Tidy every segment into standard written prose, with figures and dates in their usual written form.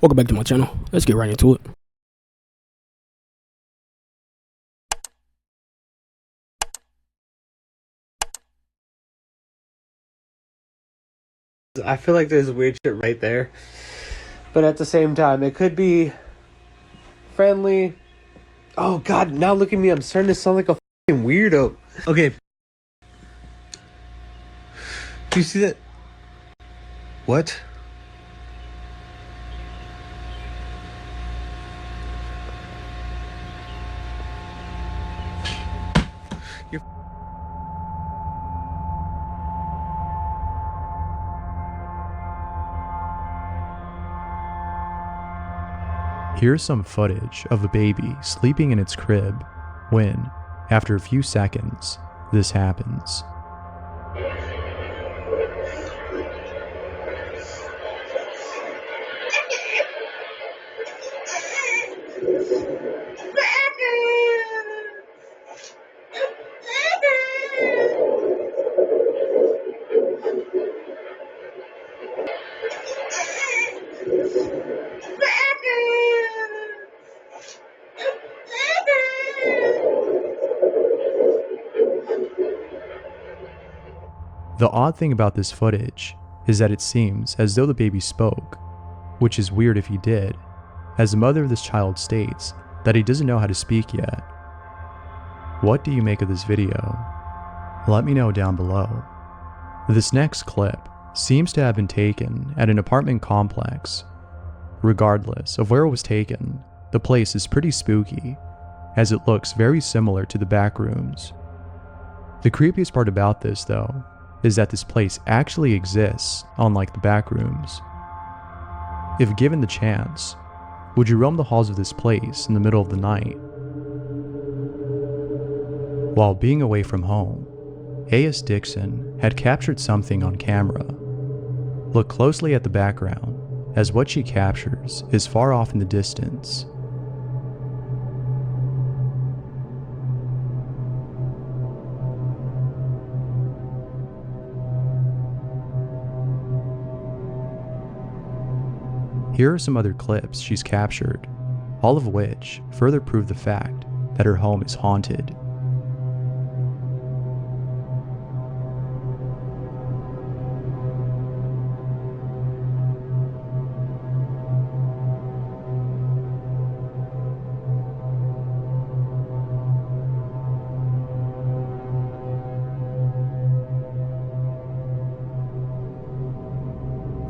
Welcome back to my channel. Let's get right into it. I feel like there's weird shit right there, but at the same time it could be friendly. Oh god, now look at me, I'm starting to sound like a fucking weirdo. Okay, do you see that? What? Here's some footage of a baby sleeping in its crib when, after a few seconds, this happens. The odd thing about this footage is that it seems as though the baby spoke, which is weird if he did, as the mother of this child states that he doesn't know how to speak yet. What do you make of this video? Let me know down below. This next clip seems to have been taken at an apartment complex. Regardless of where it was taken, the place is pretty spooky, as it looks very similar to the Backrooms. The creepiest part about this, though, is that this place actually exists, unlike the Backrooms. If given the chance, would you roam the halls of this place in the middle of the night? While being away from home, A.S. Dixon had captured something on camera. Look closely at the background, as what she captures is far off in the distance. Here are some other clips she's captured, all of which further prove the fact that her home is haunted.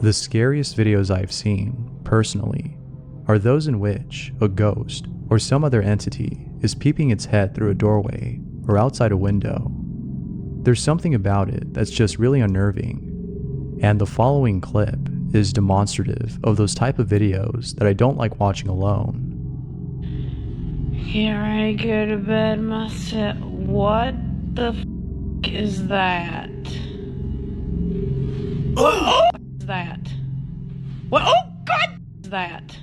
The scariest videos I've seen, personally, are those in which a ghost or some other entity is peeping its head through a doorway or outside a window. There's something about it that's just really unnerving, and the following clip is demonstrative of those type of videos that I don't like watching alone. Here I go to bed myself. What the f is that? Oh! That? What? Oh God! That?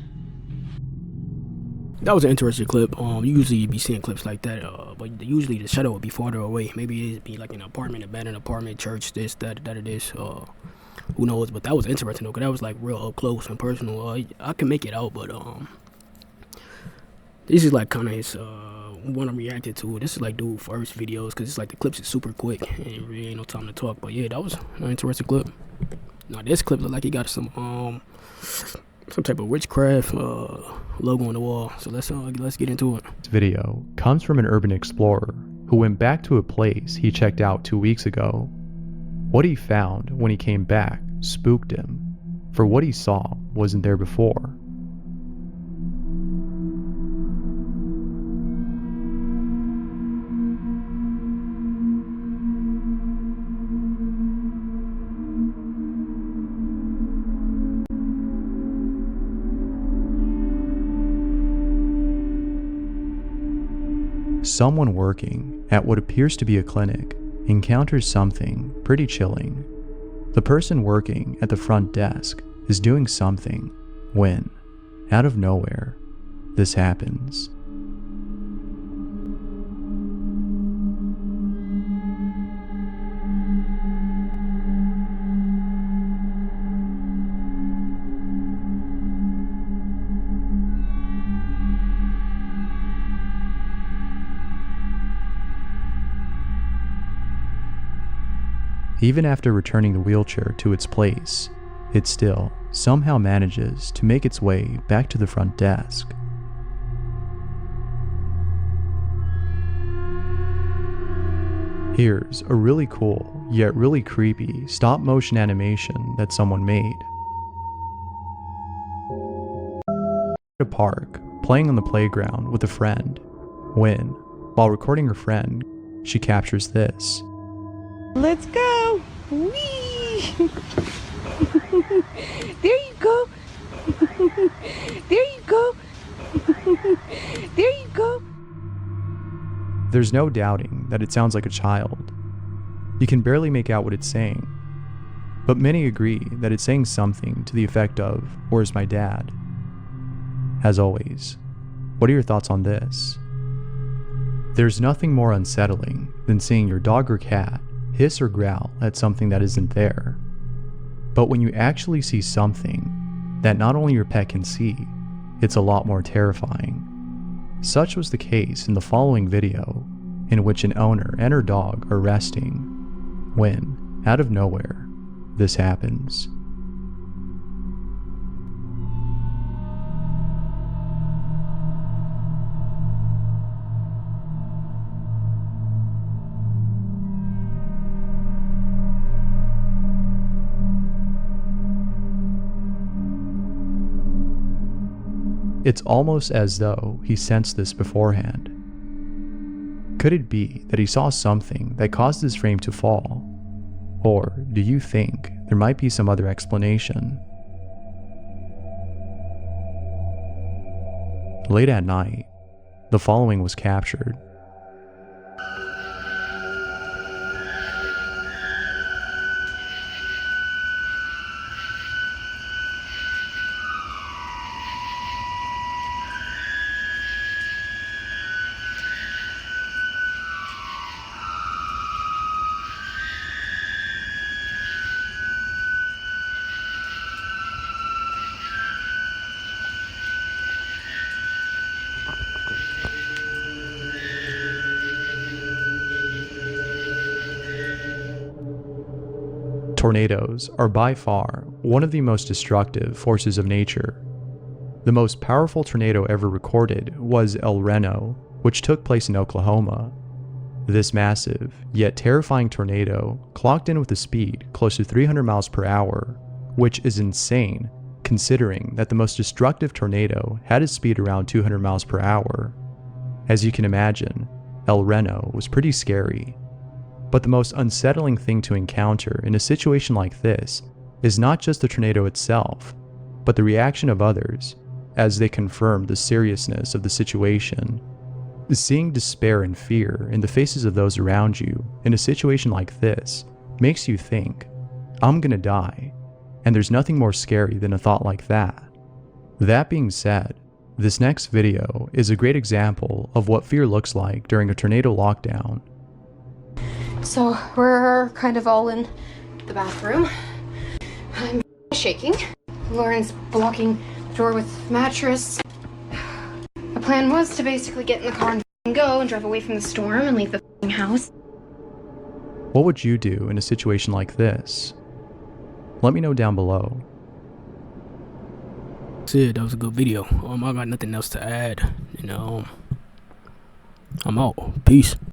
That was an interesting clip. Usually you'd be seeing clips like that, but usually the shadow would be farther away. Maybe it'd be like an apartment, abandoned apartment, church, this, that, it is. Who knows? But that was interesting though, 'cause that was like real up close and personal. I can make it out, but this is like kind of his one I reacted to. This is like dude first videos, 'cause it's like the clips is super quick and it really ain't no time to talk. But yeah, that was an interesting clip. Now this clip look like he got some type of witchcraft logo on the wall. So let's get into it. This video comes from an urban explorer who went back to a place he checked out 2 weeks ago. What he found when he came back spooked him, for what he saw wasn't there before. Someone working at what appears to be a clinic encounters something pretty chilling. The person working at the front desk is doing something when, out of nowhere, this happens. Even after returning the wheelchair to its place, it still somehow manages to make its way back to the front desk. Here's a really cool, yet really creepy stop-motion animation that someone made. At a park, playing on the playground with a friend, when, while recording her friend, she captures this. Let's go! Whee! There you go! There you go! There you go! There's no doubting that it sounds like a child. You can barely make out what it's saying, but many agree that it's saying something to the effect of, "Where's my dad?" As always, what are your thoughts on this? There's nothing more unsettling than seeing your dog or cat hiss or growl at something that isn't there. But when you actually see something that not only your pet can see, it's a lot more terrifying. Such was the case in the following video, in which an owner and her dog are resting, when, out of nowhere, this happens. It's almost as though he sensed this beforehand. Could it be that he saw something that caused his frame to fall? Or do you think there might be some other explanation? Late at night, the following was captured. Tornadoes are by far one of the most destructive forces of nature. The most powerful tornado ever recorded was El Reno, which took place in Oklahoma. This massive, yet terrifying tornado clocked in with a speed close to 300 miles per hour, which is insane considering that the most destructive tornado had a speed around 200 miles per hour. As you can imagine, El Reno was pretty scary. But the most unsettling thing to encounter in a situation like this is not just the tornado itself, but the reaction of others as they confirm the seriousness of the situation. Seeing despair and fear in the faces of those around you in a situation like this makes you think, I'm gonna die, and there's nothing more scary than a thought like that. That being said, this next video is a great example of what fear looks like during a tornado lockdown. So we're kind of all in the bathroom. I'm shaking. Lauren's blocking the door with mattress. The plan was to basically get in the car and go and drive away from the storm and leave the house. What would you do in a situation like this? Let me know down below. Sid, that was a good video. I got nothing else to add. I'm out. Peace.